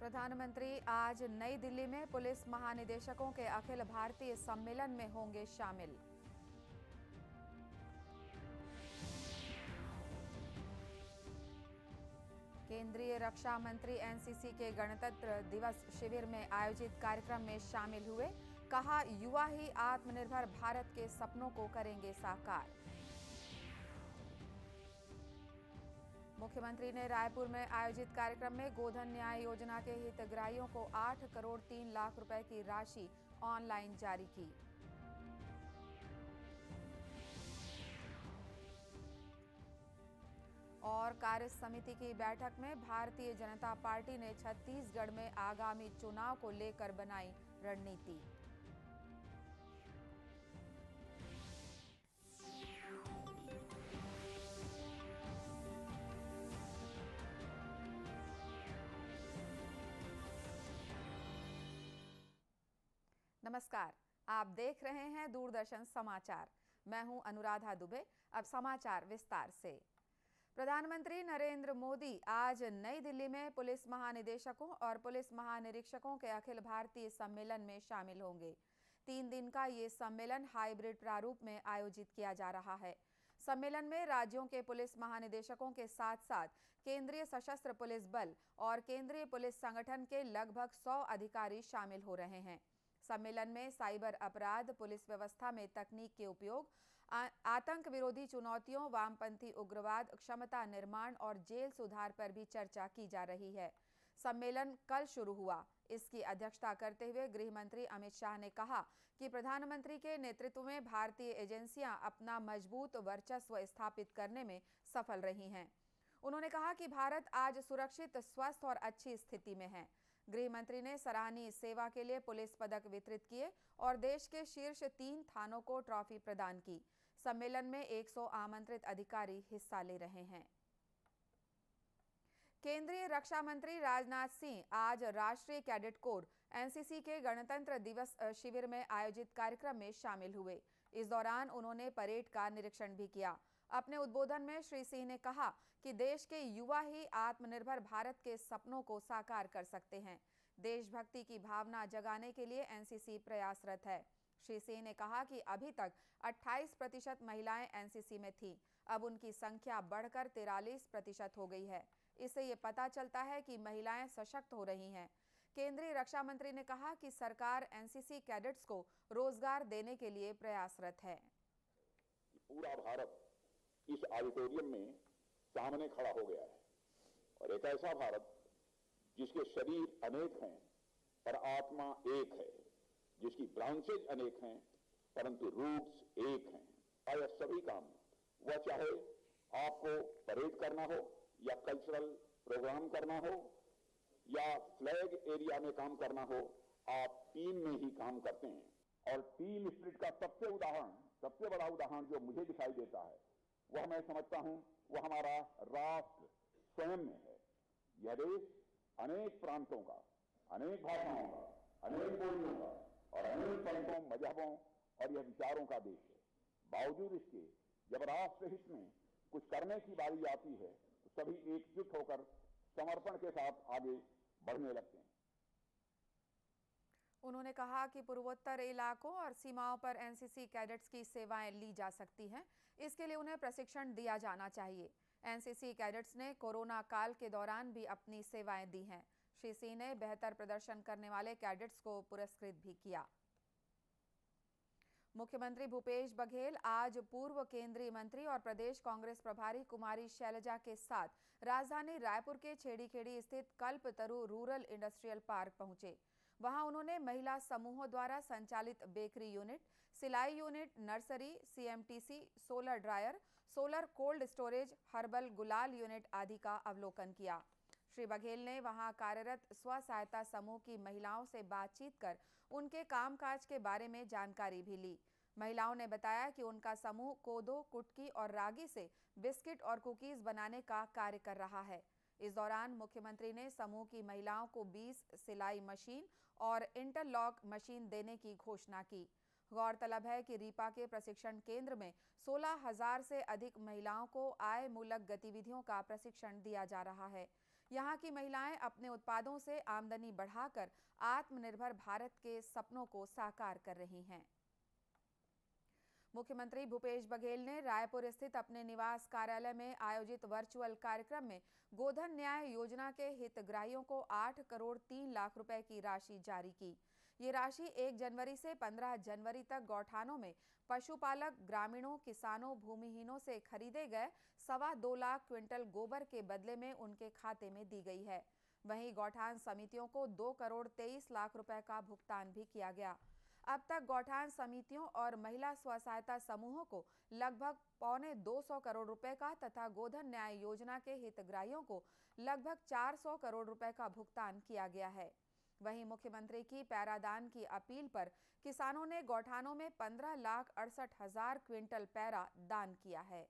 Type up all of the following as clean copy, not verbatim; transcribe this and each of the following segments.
प्रधानमंत्री आज नई दिल्ली में पुलिस महानिदेशकों के अखिल भारतीय सम्मेलन में होंगे शामिल। केंद्रीय रक्षा मंत्री एनसीसी के गणतंत्र दिवस शिविर में आयोजित कार्यक्रम में शामिल हुए। कहा, युवा ही आत्मनिर्भर भारत के सपनों को करेंगे साकार। मुख्यमंत्री ने रायपुर में आयोजित कार्यक्रम में गोधन न्याय योजना के हितग्राहियों को 8 करोड़ 3 लाख रुपए की राशि ऑनलाइन जारी की। और कार्य समिति की बैठक में भारतीय जनता पार्टी ने छत्तीसगढ़ में आगामी चुनाव को लेकर बनाई रणनीति। नमस्कार, आप देख रहे हैं दूरदर्शन समाचार। मैं हूं अनुराधा दुबे। अब समाचार विस्तार से। प्रधानमंत्री नरेंद्र मोदी आज नई दिल्ली में पुलिस महानिदेशकों और पुलिस महानिरीक्षकों के अखिल भारतीय सम्मेलन में शामिल होंगे। 3 दिन का ये सम्मेलन हाइब्रिड प्रारूप में आयोजित किया जा रहा है। सम्मेलन में राज्यों के पुलिस महानिदेशकों के साथ साथ केंद्रीय सशस्त्र पुलिस बल और केंद्रीय पुलिस संगठन के लगभग 100 अधिकारी शामिल हो रहे हैं। सम्मेलन में साइबर अपराध, पुलिस व्यवस्था में तकनीक के उपयोग, आतंक विरोधी चुनौतियों, वामपंथी उग्रवाद, क्षमता निर्माण और जेल सुधार पर भी चर्चा की जा रही है। सम्मेलन कल शुरू हुआ। इसकी अध्यक्षता करते हुए गृह मंत्री अमित शाह ने कहा कि प्रधानमंत्री के नेतृत्व में भारतीय एजेंसियां अपना मजबूत वर्चस्व स्थापित करने में सफल रही हैं। उन्होंने कहा कि भारत आज सुरक्षित, स्वस्थ और अच्छी स्थिति में है। गृह मंत्री ने सराहनीय सेवा के लिए पुलिस पदक वितरित किए और देश के शीर्ष 3 थानों को ट्रॉफी प्रदान की। सम्मेलन में 100 आमंत्रित अधिकारी हिस्सा ले रहे हैं। केंद्रीय रक्षा मंत्री राजनाथ सिंह आज राष्ट्रीय कैडेट कोर एनसीसी के गणतंत्र दिवस शिविर में आयोजित कार्यक्रम में शामिल हुए। इस दौरान उन्होंने परेड का निरीक्षण भी किया। अपने उद्बोधन में श्री सिंह ने कहा कि देश के युवा ही आत्मनिर्भर भारत के सपनों को साकार कर सकते हैं। देशभक्ति की भावना जगाने के लिए एनसीसी प्रयासरत है। श्री सिंह ने कहा कि अभी तक 28% महिलाएं एनसीसी में थीं। अब उनकी संख्या बढ़कर 43% हो गई है। इससे ये पता चलता है कि महिलाएं सशक्त हो रही हैं। केंद्रीय रक्षा मंत्री ने कहा कि सरकार एनसीसी कैडेट्स को रोजगार देने के लिए प्रयासरत है। पूरा भारत इस ऑडिटोरियम में सामने खड़ा हो गया है और एक ऐसा भारत जिसके शरीर अनेक हैं पर आत्मा एक है, जिसकी ब्रांचेज अनेक हैं परंतु रूट्स एक हैं। आया सभी काम, वह चाहे आपको परेड करना हो या कल्चरल प्रोग्राम करना हो या फ्लैग एरिया में काम करना हो, आप टीम में ही काम करते हैं। और टीम स्पिरिट का सबसे बड़ा उदाहरण जो मुझे दिखाई देता है वह मैं समझता हूं वह हमारा राष्ट्र स्वयं में है। यह देश अनेक प्रांतों का, अनेक भाषाओं का, अनेक बोलियों का और अनेक पंथों, मजहबों और यह विचारों का देश है। बावजूद इसके जब राष्ट्र हित में कुछ करने की बारी आती है तो सभी एकजुट होकर समर्पण के साथ आगे बढ़ने लगते हैं। उन्होंने कहा कि पूर्वोत्तर इलाकों और सीमाओं पर एनसीसी कैडेट्स की सेवाएं ली जा सकती हैं। इसके लिए उन्हें प्रशिक्षण दिया जाना चाहिए। एनसीसी कैडेट्स ने कोरोना काल के दौरान भी अपनी सेवाएं दी हैं। श्री सिंह ने बेहतर प्रदर्शन करने वाले कैडेट्स को पुरस्कृत भी किया। मुख्यमंत्री भूपेश बघेल आज पूर्व केंद्रीय मंत्री और प्रदेश कांग्रेस प्रभारी कुमारी शैलजा के साथ राजधानी रायपुर के छेड़ीखेड़ी स्थित कल्पतरु रूरल इंडस्ट्रियल पार्क पहुंचे। वहां उन्होंने महिला समूहों द्वारा संचालित बेकरी यूनिट, सिलाई unit, nursery, CMTC, solar dryer, solar cold storage, herbal गुलाल यूनिट आदि का अवलोकन किया। श्री बघेल ने वहां कार्यरत स्व सहायता समूह की महिलाओं से बातचीत कर उनके कामकाज के बारे में जानकारी भी ली। महिलाओं ने बताया कि उनका समूह कोदो, कुटकी और रागी से बिस्किट और कुकीज बनाने का कार्य कर रहा है। इस दौरान मुख्यमंत्री ने समूह की महिलाओं को 20 सिलाई मशीन और इंटरलॉक मशीन देने की घोषणा की। गौरतलब है कि रीपा के प्रशिक्षण केंद्र में 16,000 से अधिक महिलाओं को आय मूलक गतिविधियों का प्रशिक्षण दिया जा रहा है। यहाँ की महिलाएं अपने उत्पादों से आमदनी बढ़ाकर आत्मनिर्भर भारत के सपनों को साकार कर रही हैं। मुख्यमंत्री भूपेश बघेल ने रायपुर स्थित अपने निवास कार्यालय में आयोजित वर्चुअल कार्यक्रम में गोधन न्याय योजना के हितग्राहियों को 8 करोड़ 3 लाख रुपए की राशि जारी की। ये राशि 1 जनवरी से 15 जनवरी तक गौठानों में पशुपालक, ग्रामीणों, किसानों, भूमिहीनों से खरीदे गए 2.25 लाख क्विंटल गोबर के बदले में उनके खाते में दी गई है। वहीं गौठान समितियों को 2 करोड़ 23 लाख रुपए का भुगतान भी किया गया। अब तक गौठान समितियों और महिला स्व सहायता समूहों को लगभग 225 करोड़ रुपए का तथा गोधन न्याय योजना के हितग्राहियों को लगभग 400 करोड़ रुपए का भुगतान किया गया है। वहीं मुख्यमंत्री की पैरादान की अपील पर किसानों ने गौठानों में 15,68,000 क्विंटल पैरा दान किया है।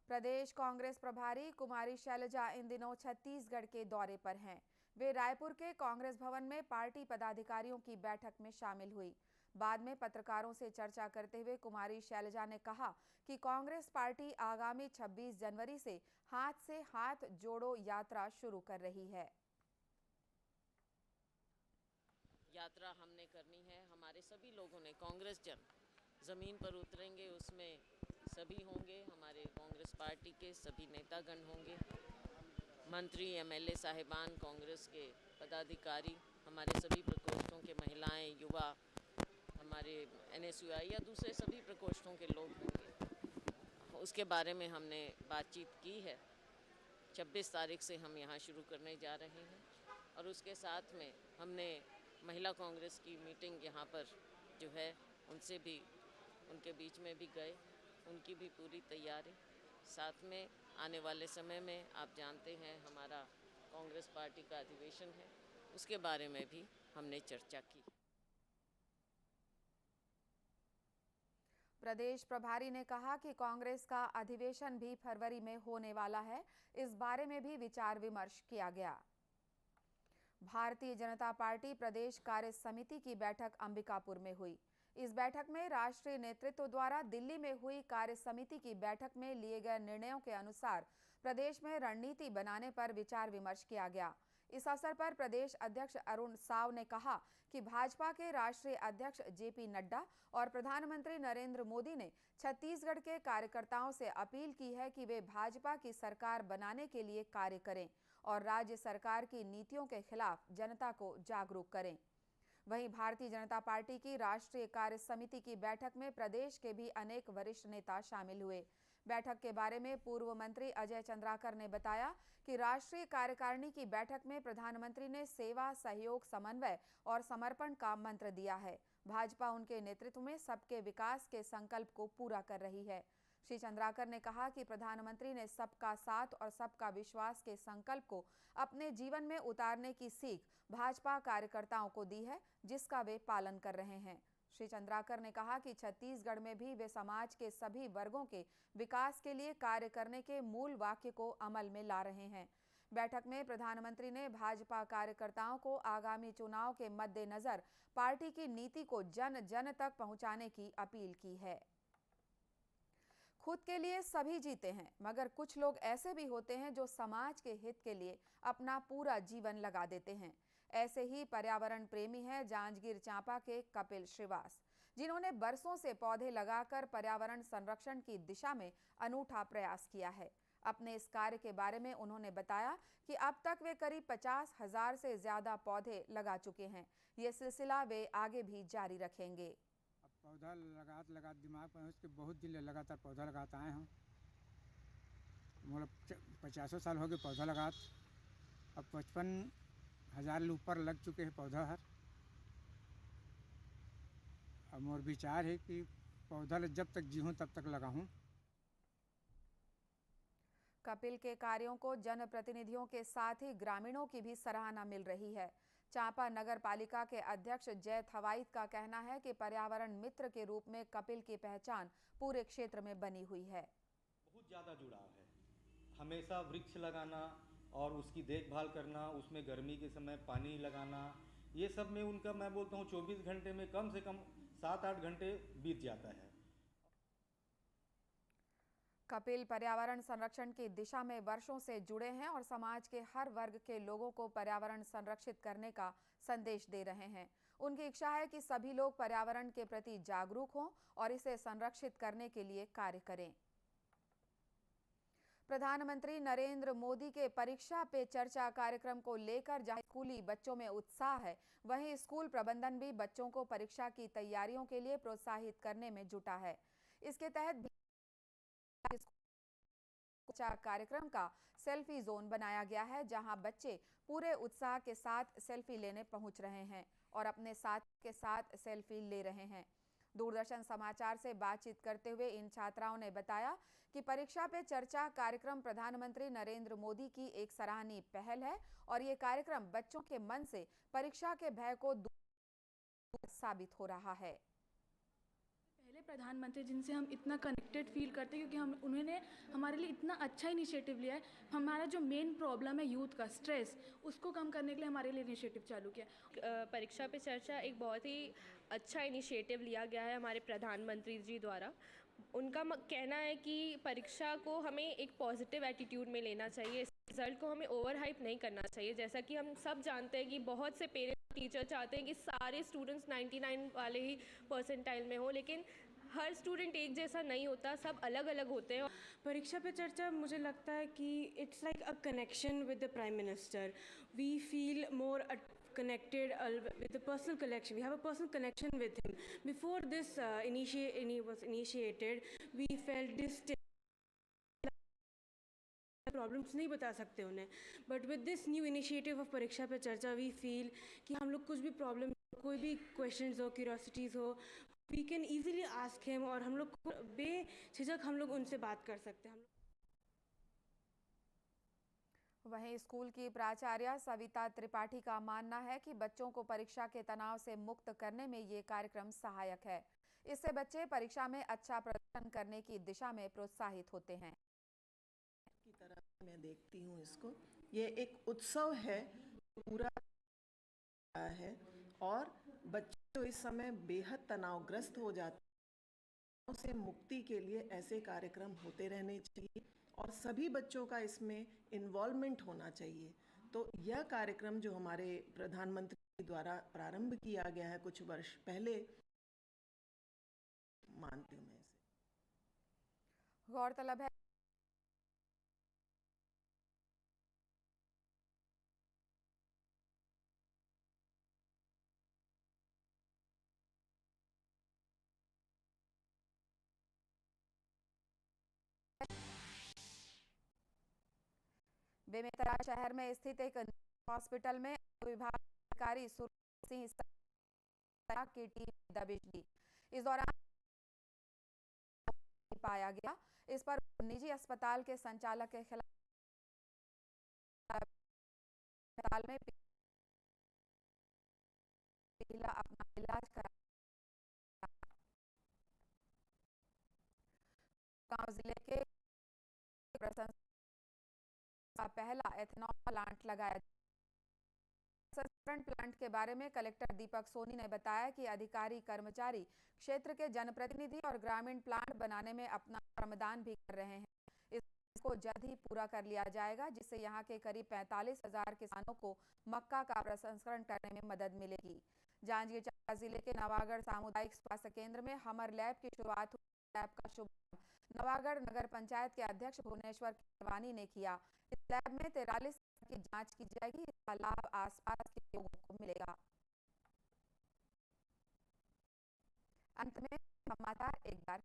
प्रदेश कांग्रेस प्रभारी कुमारी शैलजा इन दिनों छत्तीसगढ़ के दौरे पर हैं। वे रायपुर के कांग्रेस भवन में पार्टी पदाधिकारियों की बैठक में शामिल हुई। बाद में पत्रकारों से चर्चा करते हुए कुमारी शैलजा ने कहा कि कांग्रेस पार्टी आगामी 26 जनवरी से हाथ जोड़ो यात्रा शुरू कर रही है। यात्रा हमने करनी है, हमारे सभी लोगों ने, कांग्रेस जन ज़मीन पर उतरेंगे, उसमें सभी होंगे, हमारे कांग्रेस पार्टी के सभी नेतागण होंगे, मंत्री, एमएलए साहिबान, कांग्रेस के पदाधिकारी, हमारे सभी प्रकोष्ठों के महिलाएं, युवा, हमारे एनएसयूआई या दूसरे सभी प्रकोष्ठों के लोग होंगे। उसके बारे में हमने बातचीत की है। 26 तारीख से हम यहाँ शुरू करने जा रहे हैं और उसके साथ में हमने महिला कांग्रेस की मीटिंग यहाँ पर जो है उनसे भी, उनके बीच में भी गए, उनकी भी पूरी तैयारी। साथ में आने वाले समय में आप जानते हैं हमारा कांग्रेस पार्टी का अधिवेशन है, उसके बारे में भी हमने चर्चा की। प्रदेश प्रभारी ने कहा कि कांग्रेस का अधिवेशन भी फरवरी में होने वाला है, इस बारे में भी विचार विमर्श किया गया। भारतीय जनता पार्टी प्रदेश कार्य समिति की बैठक अंबिकापुर में हुई। इस बैठक में राष्ट्रीय नेतृत्व द्वारा दिल्ली में हुई कार्य समिति की बैठक में लिए गए निर्णयों के अनुसार प्रदेश में रणनीति बनाने पर विचार विमर्श किया गया। इस अवसर पर प्रदेश अध्यक्ष अरुण साव ने कहा कि भाजपा के राष्ट्रीय अध्यक्ष जेपी नड्डा और प्रधानमंत्री नरेंद्र मोदी ने छत्तीसगढ़ के कार्यकर्ताओं से अपील की है कि वे भाजपा की सरकार बनाने के लिए कार्य करें और राज्य सरकार की नीतियों के खिलाफ जनता को जागरूक करें। वहीं भारतीय जनता पार्टी की राष्ट्रीय कार्य समिति की बैठक में प्रदेश के भी अनेक वरिष्ठ नेता शामिल हुए। बैठक के बारे में पूर्व मंत्री अजय चंद्राकर ने बताया कि राष्ट्रीय कार्यकारिणी की बैठक में प्रधानमंत्री ने सेवा, सहयोग, समन्वय और समर्पण का मंत्र दिया है। भाजपा उनके नेतृत्व में सबके विकास के संकल्प को पूरा कर रही है। श्री चंद्राकर ने कहा कि प्रधानमंत्री ने सबका साथ और सबका विश्वास के संकल्प को अपने जीवन में उतारने की सीख भाजपा कार्यकर्ताओं को दी है, जिसका वे पालन कर रहे हैं। श्री चंद्राकर ने कहा कि छत्तीसगढ़ में भी वे समाज के सभी वर्गों के विकास के लिए कार्य करने के मूल वाक्य को अमल में ला रहे हैं। बैठक में प्रधानमंत्री ने भाजपा कार्यकर्ताओं को आगामी चुनाव के मद्देनजर पार्टी की नीति को जन जन तक पहुंचाने की अपील की है। खुद के लिए सभी जीते हैं, मगर कुछ लोग ऐसे भी होते हैं जो समाज के हित के लिए अपना पूरा जीवन लगा देते हैं। ऐसे ही पर्यावरण प्रेमी हैं जांजगीर चांपा के कपिल श्रीवास, जिन्होंने बरसों से पौधे लगाकर पर्यावरण संरक्षण की दिशा में अनूठा प्रयास किया है। अपने इस कार्य के बारे में उन्होंने बताया कि अब तक वे करीब 50,000 से ज्यादा पौधे लगा चुके हैं। ये सिलसिला वे आगे भी जारी रखेंगे। अब पौधा लगा दिमाग पर उसके बहुत दिन लगातार पौधा लगाता आए हम, मतलब 50 साल हो गए पौधा लगात। अब 55,000 ऊपर लग चुके हैं पौधा हर। अब मोर विचार है कि पौधा जब तक जीऊँ तब तक लगाऊं। कपिल के कार्यों को जनप्रतिनिधियों के साथ ही ग्रामीणों की भी सराहना मिल रही है। चांपा नगर पालिका के अध्यक्ष जय थवाईत का कहना है कि पर्यावरण मित्र के रूप में कपिल की पहचान पूरे क्षेत्र में बनी हुई है। बहुत ज़्यादा जुड़ाव है, हमेशा वृक्ष लगाना और उसकी देखभाल करना, उसमें गर्मी के समय पानी लगाना, ये सब में उनका मैं बोलता हूँ 24 घंटे में कम से कम 7-8 घंटे बीत जाता है। कपिल पर्यावरण संरक्षण की दिशा में वर्षों से जुड़े हैं और समाज के हर वर्ग के लोगों को पर्यावरण संरक्षित करने का संदेश दे रहे हैं। उनकी इच्छा है कि सभी लोग पर्यावरण के प्रति जागरूक हों और इसे संरक्षित करने के लिए कार्य करें। प्रधानमंत्री नरेंद्र मोदी के परीक्षा पे चर्चा कार्यक्रम को लेकर जहां स्कूली बच्चों में उत्साह है, वहीं स्कूल प्रबंधन भी बच्चों को परीक्षा की तैयारियों के लिए प्रोत्साहित करने में जुटा है। इसके तहत कार्यक्रम का सेल्फी जोन बनाया गया है, जहां बच्चे पूरे उत्साह के साथ सेल्फी लेने पहुंच रहे हैं और अपने साथी के साथ सेल्फी ले रहे हैं। दूरदर्शन समाचार से बातचीत करते हुए इन छात्राओं ने बताया कि परीक्षा पे चर्चा कार्यक्रम प्रधानमंत्री नरेंद्र मोदी की एक सराहनीय पहल है और ये कार्यक्रम बच्चों के मन से परीक्षा के भय को दूर साबित हो रहा है। पहले प्रधानमंत्री जिनसे हम इतना कनेक्टेड फील करते हैं, क्योंकि उन्होंने हमारे लिए इतना अच्छा इनिशिएटिव लिया है। हमारा जो मेन प्रॉब्लम है यूथ का स्ट्रेस, उसको कम करने के लिए हमारे लिए इनिशिएटिव चालू किया। परीक्षा पे चर्चा एक बहुत ही अच्छा इनिशिएटिव लिया गया है हमारे प्रधानमंत्री जी द्वारा। उनका कहना है कि परीक्षा को हमें एक पॉजिटिव एटीट्यूड में लेना चाहिए, रिजल्ट को हमें ओवर हाइप नहीं करना चाहिए। जैसा कि हम सब जानते हैं कि बहुत से पेरेंट्स टीचर चाहते हैं कि सारे स्टूडेंट्स 99 वाले ही परसेंटाइल में हो, लेकिन हर स्टूडेंट एक जैसा नहीं होता, सब अलग अलग होते हैं। परीक्षा पे चर्चा मुझे लगता है कि it's like a connection with the prime minister. We feel more connected with the personal connection. We have a personal connection with him. Before this was initiated, we felt distant. Problems नहीं बता सकते उन्हें, but with this new initiative of परीक्षा पे चर्चा, we feel कि हम लोग कुछ भी प्रॉब्लम, कोई भी क्वेश्चंस हो, क्यूरियोसिटीज़ हो, we can easily ask him और हम लोग बेझिझक हम लोग उनसे बात कर सकते हैं। वहीं स्कूल की प्राचार्य सविता त्रिपाठी का मानना है कि बच्चों को परीक्षा के तनाव से मुक्त करने में ये कार्यक्रम सहायक है। इससे बच्चे परीक्षा में अच्छा प्रदर्शन करने की दिशा में प्रोत्साहित होते हैं। की तरह मैं देखती हूँ इसको, ये एक उत्सव है पूरा है और बच्चे तो इस समय बेहद तनावग्रस्त हो जाते हैं, से मुक्ति के लिए ऐसे कार्यक्रम होते रहने चाहिए और सभी बच्चों का इसमें इन्वॉल्वमेंट होना चाहिए। तो यह कार्यक्रम जो हमारे प्रधानमंत्री द्वारा प्रारंभ किया गया है कुछ वर्ष पहले, मानती हूँ मैं इसे। गौरतलब है बेमेतरा शहर में स्थित एक हॉस्पिटल में विभाग अधिकारी सुरजीत सिंह की टीम दबिश दी। इस दौरान पाया गया। इस पर निजी अस्पताल के संचालक के खिलाफ अस्पताल में महिला अपना इलाज करा। गांव जिले के पहला एथेनॉल प्लांट लगाया। संस्करण प्लांट के बारे में कलेक्टर दीपक सोनी ने बताया कि अधिकारी कर्मचारी क्षेत्र के जनप्रतिनिधि और ग्रामीण प्लांट बनाने में अपना श्रमदान भी कर रहे हैं। इसको जल्द ही पूरा कर लिया जाएगा, जिससे यहां के करीब 45,000 किसानों को मक्का का प्रसंस्करण करने में मदद मिलेगी। जांजगीर चांपा जिले के नवागढ़ सामुदायिक स्वास्थ्य केंद्र में हमर लैब की शुरुआत हुई। लैब का शुभारंभ नवागढ़ नगर पंचायत के अध्यक्ष भुवनेश्वर केरवानी ने किया। इस लैब में 43 की जांच की जाएगी। इसका लाभ आसपास के लोगों को मिलेगा। अंत में समाचार एक बार।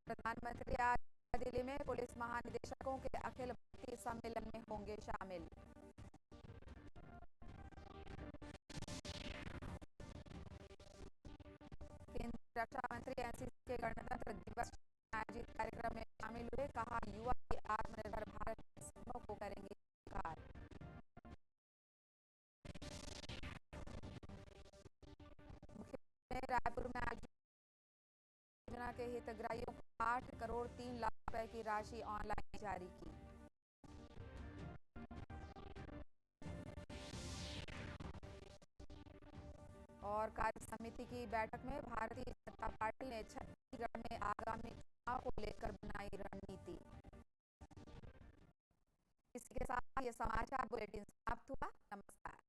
प्रधानमंत्री आज दिल्ली में पुलिस महानिदेशकों के अखिल भारतीय सम्मेलन में होंगे शामिल। केंद्रीय रक्षा मंत्री एनसीसी के गणतंत्र दिवस आयोजित कार्यक्रम में शामिल हुए। कहा, युवा के आत्मनिर्भर भारत के सपनों को करेंगे साकार। मुख्यमंत्री ने रायपुर में आयोजित योजना के हितग्राहियों को 8 करोड़ 3 लाख रुपए की राशि ऑनलाइन जारी की। और कार्य समिति की बैठक में भारतीय जनता पार्टी ने छत्तीसगढ़ में आगामी चुनाव को लेकर बनाई रणनीति। इसी के साथ ये समाचार बुलेटिन समाप्त हुआ। नमस्कार।